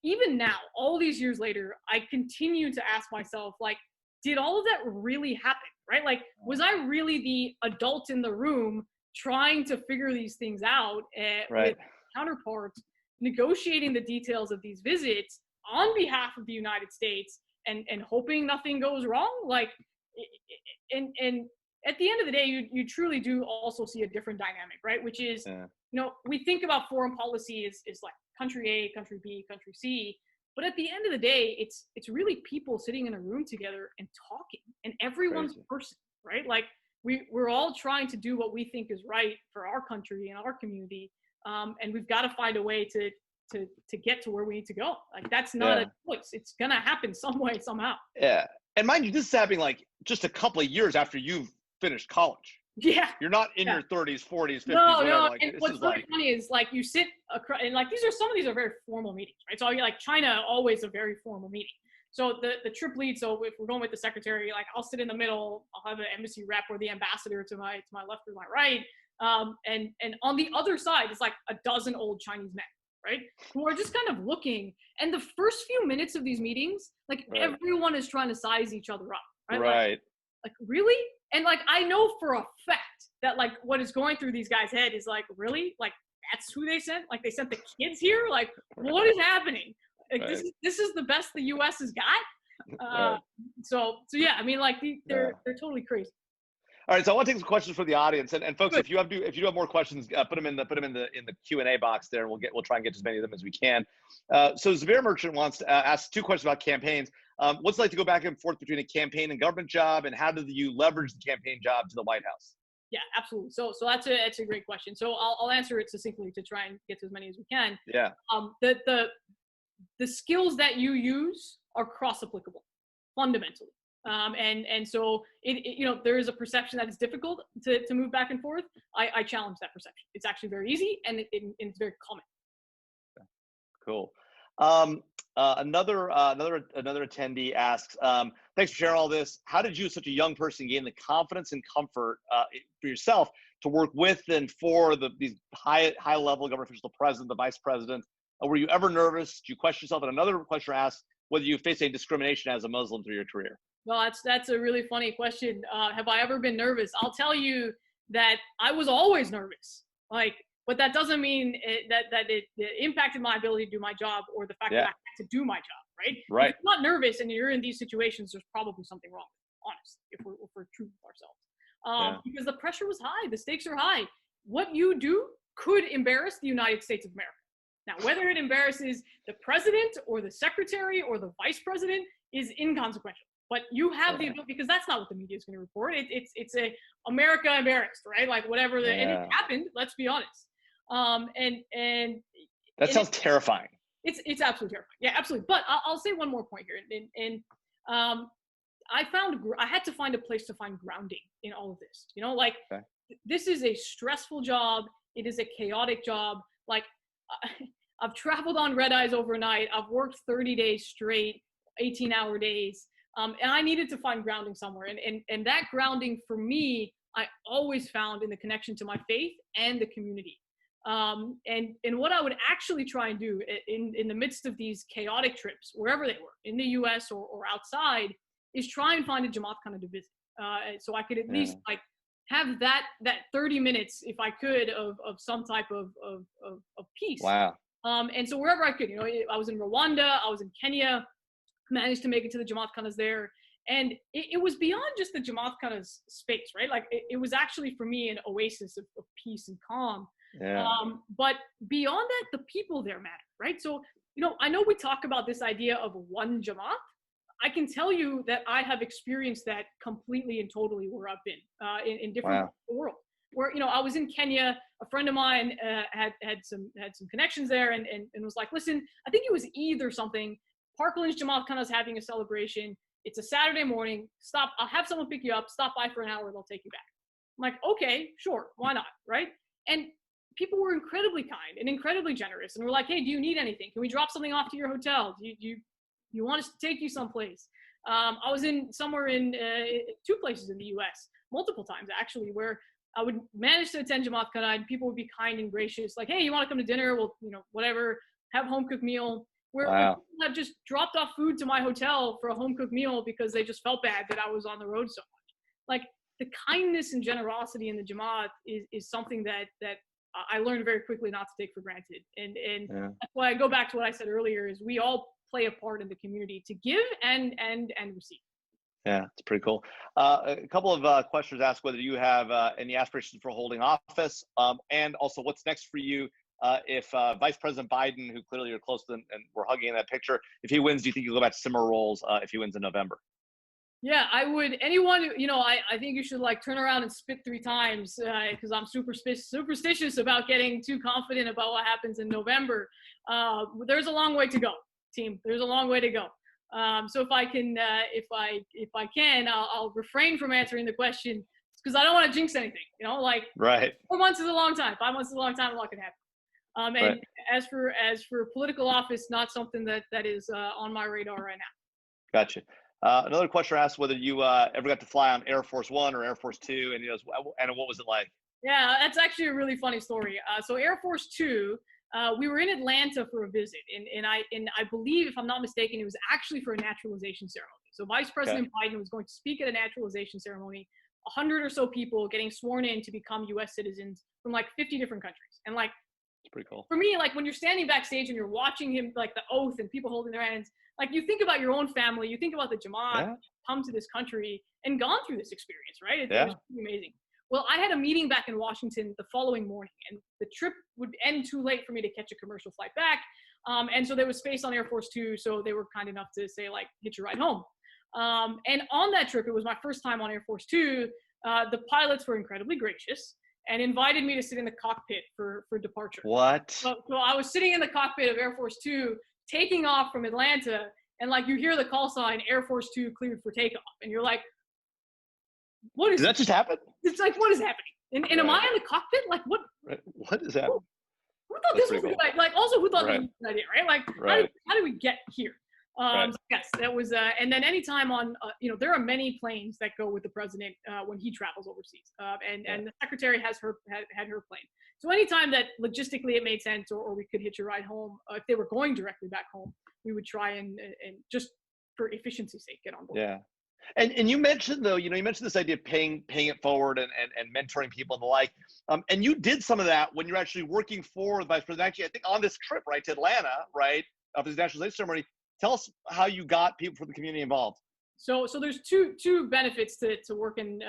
Even now, all these years later, I continue to ask myself, like, did all of that really happen, right? Like, was I really the adult in the room trying to figure these things out with counterparts, negotiating the details of these visits on behalf of the United States and hoping nothing goes wrong? Like, and at the end of the day, you truly do also see a different dynamic, right? Which is, we think about foreign policy is like, country A, country B, country C. But at the end of the day, it's really people sitting in a room together and talking, and everyone's a person, right? Like we're all trying to do what we think is right for our country and our community. And we've got to find a way to get to where we need to go. Like that's not a choice. It's going to happen some way, somehow. Yeah. And mind you, this is happening like just a couple of years after you've finished college. Yeah. You're not in your 30s, 40s, 50s, whatever. No. Like, and what's really funny is like you sit and like some of these are very formal meetings, right? So like China, always a very formal meeting. So the trip lead, so if we're going with the secretary, like I'll sit in the middle, I'll have an embassy rep or the ambassador to my left or my right. And on the other side, it's like a dozen old Chinese men, right? Who are just kind of looking. And the first few minutes of these meetings, like everyone is trying to size each other up, right? Right. Like really? And like, I know for a fact that like what is going through these guys' head is like, really? Like that's who they sent? Like they sent the kids here? Like what is happening? Like this is the best the U.S. has got. So yeah, I mean like they're totally crazy. All right, so I want to take some questions from the audience, and folks, if you have more questions, put them in the Q&A box there, and we'll try and get as many of them as we can. So Zavir Merchant wants to ask two questions about campaigns. What's it like to go back and forth between a campaign and government job, and how do you leverage the campaign job to the White House? Yeah, absolutely. So that's a great question. So I'll answer it succinctly to try and get to as many as we can. Yeah. The skills that you use are cross applicable, fundamentally. And so there is a perception that it's difficult to move back and forth. I challenge that perception. It's actually very easy and it's very common. Cool. Another attendee asks, thanks for sharing all this. How did you, as such a young person, gain the confidence and comfort for yourself to work with and for these high level government officials, the president, the vice president? Were you ever nervous? Did you question yourself? And another questioner asks whether you faced any discrimination as a Muslim through your career. Well, that's a really funny question. Have I ever been nervous? I'll tell you that I was always nervous. But that doesn't mean that it impacted my ability to do my job or the fact that I had to do my job, right? Right. If you're not nervous and you're in these situations, there's probably something wrong, honest, if we're true with ourselves. Because the pressure was high, the stakes are high. What you do could embarrass the United States of America. Now, whether it embarrasses the president or the secretary or the vice president is inconsequential. But you have the ability, because that's not what the media is going to report. It's a America embarrassed, right? Like whatever and it happened. Let's be honest. And that sounds terrifying. It's absolutely terrifying. Yeah, absolutely. But I'll say one more point here. And I had to find a place to find grounding in all of this. This is a stressful job. It is a chaotic job. Like, I've traveled on red eyes overnight. I've worked 30 days straight, 18-hour days. And I needed to find grounding somewhere. And that grounding for me, I always found in the connection to my faith and the community. And what I would actually try and do in the midst of these chaotic trips, wherever they were, in the U.S. or outside, is try and find a Jamaat kind of to visit. So I could at least like have that 30 minutes, if I could, of some type of peace. Wow. And so wherever I could, I was in Rwanda, I was in Kenya, managed to make it to the Jamaat Khanas there. And it was beyond just the Jamaat Khanas space, right? Like it was actually for me an oasis of peace and calm. Yeah. But beyond that, the people there matter, right? So, I know we talk about this idea of one Jamaat. I can tell you that I have experienced that completely and totally where I've been in different parts of the world. Where, I was in Kenya, a friend of mine had some connections there and was like, listen, I think it was Eid or something. Parkland's Jamaat Khanas having a celebration. It's a Saturday morning. Stop. I'll have someone pick you up. Stop by for an hour. They'll take you back. I'm like, okay, sure. Why not? Right. And people were incredibly kind and incredibly generous. And we're like, hey, do you need anything? Can we drop something off to your hotel? Do you want us to take you someplace? I was somewhere in 2 places in the U.S., multiple times actually, where I would manage to attend Jamaat Khana and people would be kind and gracious. Like, hey, you want to come to dinner? Well, whatever, have a home cooked meal. Where people have just dropped off food to my hotel for a home cooked meal because they just felt bad that I was on the road so much. Like the kindness and generosity in the Jamaat is something that I learned very quickly not to take for granted. And that's why I go back to what I said earlier is we all play a part in the community to give and receive. Yeah, it's pretty cool. A couple of questions ask whether you have any aspirations for holding office, and also what's next for you if Vice President Biden, who clearly you're close to and we're hugging in that picture, if he wins, do you think you'll go back to similar roles if he wins in November? Yeah, I would. Anyone, I think you should turn around and spit 3 times because I'm superstitious about getting too confident about what happens in November. There's a long way to go, team. There's a long way to go. So if I can, I'll refrain from answering the question because I don't want to jinx anything. Right. 4 months is a long time. 5 months is a long time. A lot can happen. And as for political office, not something that is on my radar right now. Gotcha. Another question asked whether you ever got to fly on Air Force One or Air Force Two, and what was it like? Yeah, that's actually a really funny story. So Air Force Two, we were in Atlanta for a visit, and I believe, if I'm not mistaken, it was actually for a naturalization ceremony. So Vice President Biden was going to speak at a naturalization ceremony. 100 or so people getting sworn in to become U.S. citizens from 50 different countries, and it's pretty cool. For me, when you're standing backstage and you're watching him, the oath and people holding their hands, you think about your own family, you think about the Jamaat come to this country and gone through this experience, right? It was pretty amazing. Well, I had a meeting back in Washington the following morning, and the trip would end too late for me to catch a commercial flight back. And so there was space on Air Force Two, so they were kind enough to say, hitch a ride home. And on that trip, it was my first time on Air Force Two. The pilots were incredibly gracious and invited me to sit in the cockpit for departure. What? So I was sitting in the cockpit of Air Force Two, taking off from Atlanta, and you hear the call sign, Air Force Two cleared for takeoff. And you're like, what is Did that just happen? It's what is happening? And am I in the cockpit? What? Right. What is happening? Who thought this was a good idea? Also, who thought this was a good idea, right? How did we get here? So yes, that was, and then anytime on, there are many planes that go with the president when he travels overseas, and the secretary had her plane. So anytime that logistically it made sense, or we could hitch a ride home, if they were going directly back home, we would try and just for efficiency's sake get on board. Yeah, and you mentioned though, you mentioned this idea of paying it forward and mentoring people and the like, and you did some of that when you're actually working for the vice president. Actually, I think on this trip to Atlanta, for his naturalization ceremony. Tell us how you got people from the community involved. So there's two benefits to working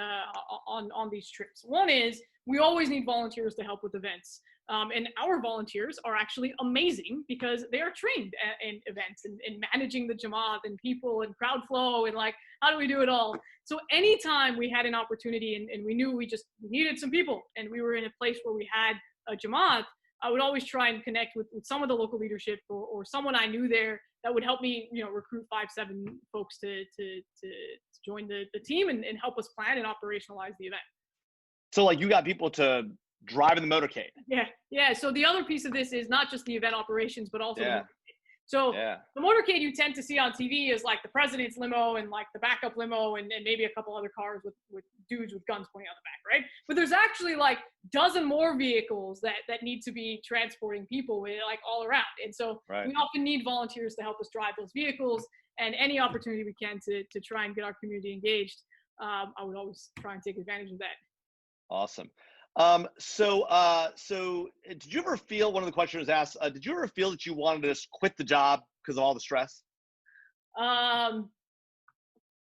on these trips. One is we always need volunteers to help with events. And our volunteers are actually amazing because they are trained in events and managing the Jamaat and people and crowd flow and how do we do it all? So anytime we had an opportunity and we knew we needed some people and we were in a place where we had a Jamaat, I would always try and connect with some of the local leadership or someone I knew there that would help me, recruit 5-7 folks to join the team and help us plan and operationalize the event. So you got people to driving the motorcade. Yeah. So the other piece of this is not just the event operations, but also the motorcade. So the motorcade you tend to see on TV is like the president's limo and like the backup limo and maybe a couple other cars with dudes with guns pointing out the back, right? But there's actually like dozen more vehicles that need to be transporting people like all around. And so we often need volunteers to help us drive those vehicles, and any opportunity we can to try and get our community engaged, I would always try and take advantage of that. Awesome. So did you ever feel, one of the questioners asked, did you ever feel that you wanted to just quit the job because of all the stress? Wow,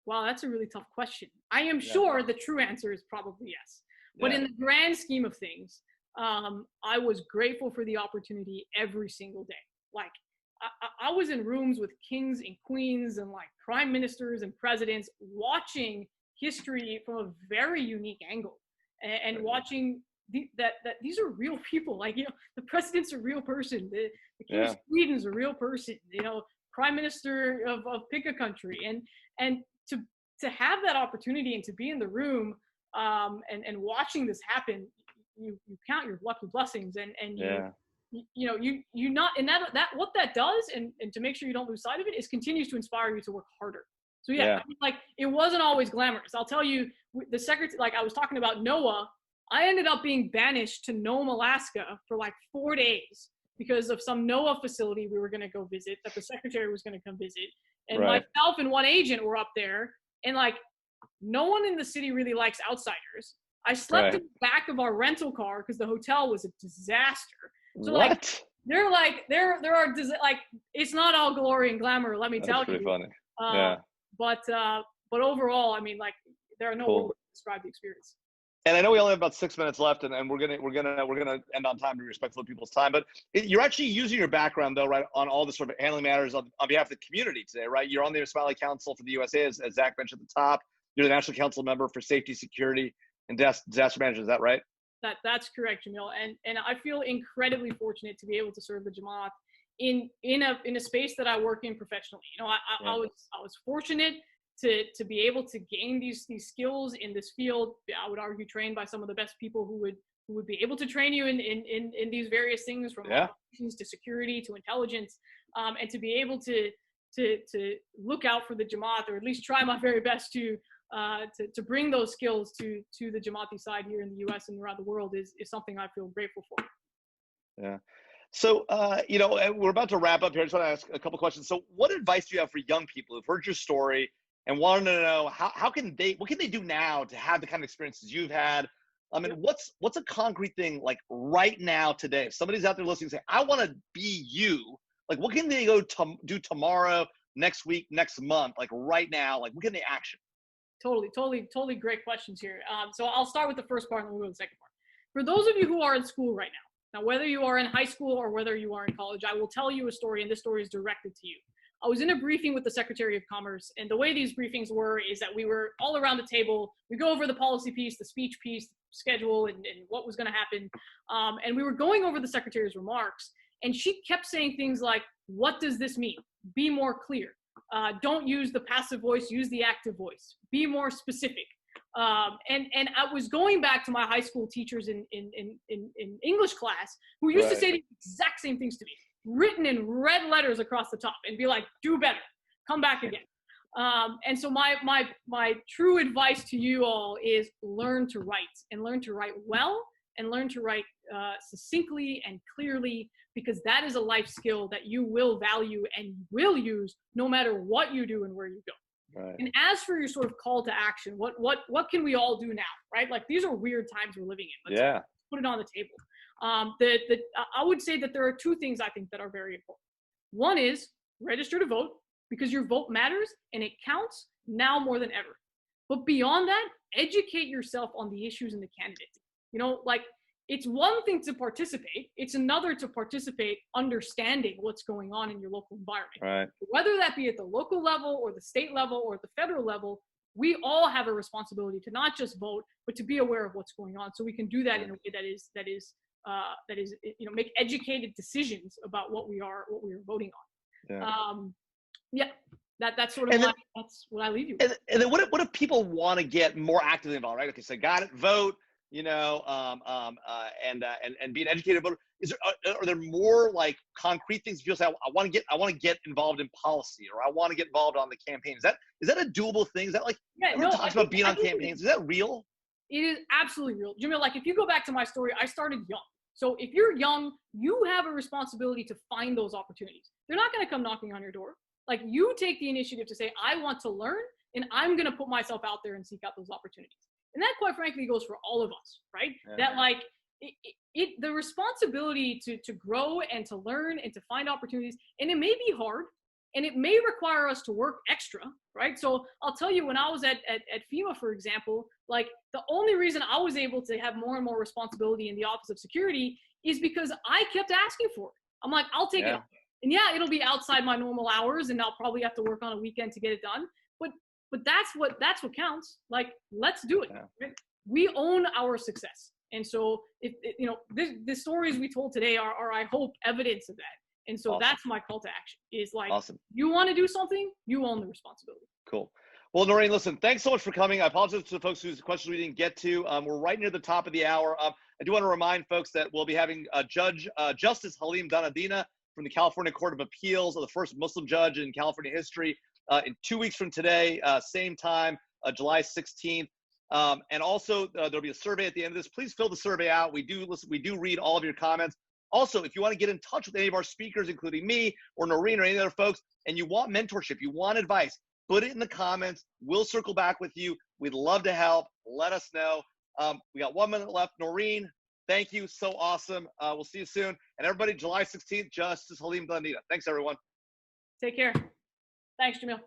that's a really tough question. I am sure the true answer is probably yes. But in the grand scheme of things, I was grateful for the opportunity every single day. Like, I was in rooms with kings and queens and like prime ministers and presidents, watching history from a very unique angle. And watching that these are real people. Like, the president's a real person. The king of Sweden's a real person. Prime minister of pick a country. And to have that opportunity and to be in the room and watching this happen, you count your lucky blessings and you not, and that what that does, and to make sure you don't lose sight of it, is continues to inspire you to work harder. So I mean, like, it wasn't always glamorous. I'll tell you, the secretary, like I was talking about NOAA, I ended up being banished to Nome, Alaska for like 4 days because of some NOAA facility we were going to go visit that the secretary was going to come visit. And myself and one agent were up there, and like, no one in the city really likes outsiders. I slept in the back of our rental car because the hotel was a disaster. So like, there are like, it's not all glory and glamour, let me tell you. That's pretty funny. But overall, I mean, like, there are no words to describe the experience. And I know we only have about 6 minutes left, and we're gonna end on time to be respectful of people's time. But you're actually using your background, though, right, on all the sort of handling matters on behalf of the community today, right? You're on the Smiley Council for the USA, as Zach mentioned at the top. You're the National Council member for Safety, Security, and Disaster Management. Is that right? That's correct, Jamil. And I feel incredibly fortunate to be able to serve the Jamaat in a space that I work in professionally. I was fortunate to be able to gain these skills in this field. I would argue trained by some of the best people who would be able to train you in these various things, from operations to security to intelligence, and to be able to look out for the Jamaat, or at least try my very best to bring those skills to the Jamaati side here in the U.S. and around the world is something I feel grateful for. Yeah. So, we're about to wrap up here. I just want to ask a couple questions. So what advice do you have for young people who've heard your story and wanted to know what can they do now to have the kind of experiences you've had? I mean, what's a concrete thing, like, right now, today? If somebody's out there listening, say, I want to be you, like, what can they go do tomorrow, next week, next month, like right now? Like, what can they action? Totally great questions here. So I'll start with the first part and we'll go to the second part. For those of you who are in school right now, whether you are in high school or whether you are in college, I will tell you a story, and this story is directed to you. I was in a briefing with the Secretary of Commerce, and the way these briefings were is that we were all around the table. We go over the policy piece, the speech piece, schedule, and what was going to happen. And we were going over the Secretary's remarks, and she kept saying things like, what does this mean? Be more clear. Don't use the passive voice, use the active voice. Be more specific. And I was going back to my high school teachers in English class who used to say the exact same things to me, written in red letters across the top, and be like, do better, come back again. And so my true advice to you all is learn to write, and learn to write well, and learn to write succinctly and clearly, because that is a life skill that you will value and will use no matter what you do and where you go. Right. And as for your sort of call to action, what can we all do now, right? Like, these are weird times we're living in. Let's put it on the table. I would say that there are two things I think that are very important. One is register to vote, because your vote matters and it counts now more than ever. But beyond that, educate yourself on the issues and the candidates. Like, it's one thing to participate. It's another to participate understanding what's going on in your local environment. Right. Whether that be at the local level or the state level or the federal level, we all have a responsibility to not just vote, but to be aware of what's going on, so we can do that in a way that is make educated decisions about what we are voting on. That's sort of that's what I leave you with. And then what if people want to get more actively involved, right? Okay, so got it, vote. and be an educated voter? Are there more like concrete things you just say, I want to get involved in policy, or I want to get involved on the campaign? Is that a doable thing? Is that like everyone talks about being on campaigns? Is that real? It is absolutely real. Jamil, like if you go back to my story, I started young. So if you're young, you have a responsibility to find those opportunities. They're not going to come knocking on your door. Like you take the initiative to say, I want to learn and I'm going to put myself out there and seek out those opportunities. And that quite frankly goes for all of us, right? Yeah. That like the responsibility to grow and to learn and to find opportunities, and it may be hard and it may require us to work extra, right? So I'll tell you, when I was at FEMA, for example, like the only reason I was able to have more and more responsibility in the Office of Security is because I kept asking for it. I'm like, I'll take it on. And yeah, it'll be outside my normal hours and I'll probably have to work on a weekend to get it done. But that's what counts. Like, let's do it. Right? We own our success. And so the stories we told today are, I hope, evidence of that. And so that's my call to action is like, you want to do something, you own the responsibility. Cool. Well, Noreen, listen, thanks so much for coming. I apologize to the folks whose questions we didn't get to. We're right near the top of the hour. I do want to remind folks that we'll be having Justice Halim Danadina from the California Court of Appeals, the first Muslim judge in California history, in 2 weeks from today, same time, July 16th. And also there'll be a survey at the end of this. Please fill the survey out. We do read all of your comments. Also, if you want to get in touch with any of our speakers, including me or Noreen or any other folks, and you want mentorship, you want advice, put it in the comments. We'll circle back with you. We'd love to help. Let us know. We got 1 minute left. Noreen, thank you. So awesome. We'll see you soon. And everybody, July 16th, Justice Halim Danadina. Thanks, everyone. Take care. Thanks, Jamil.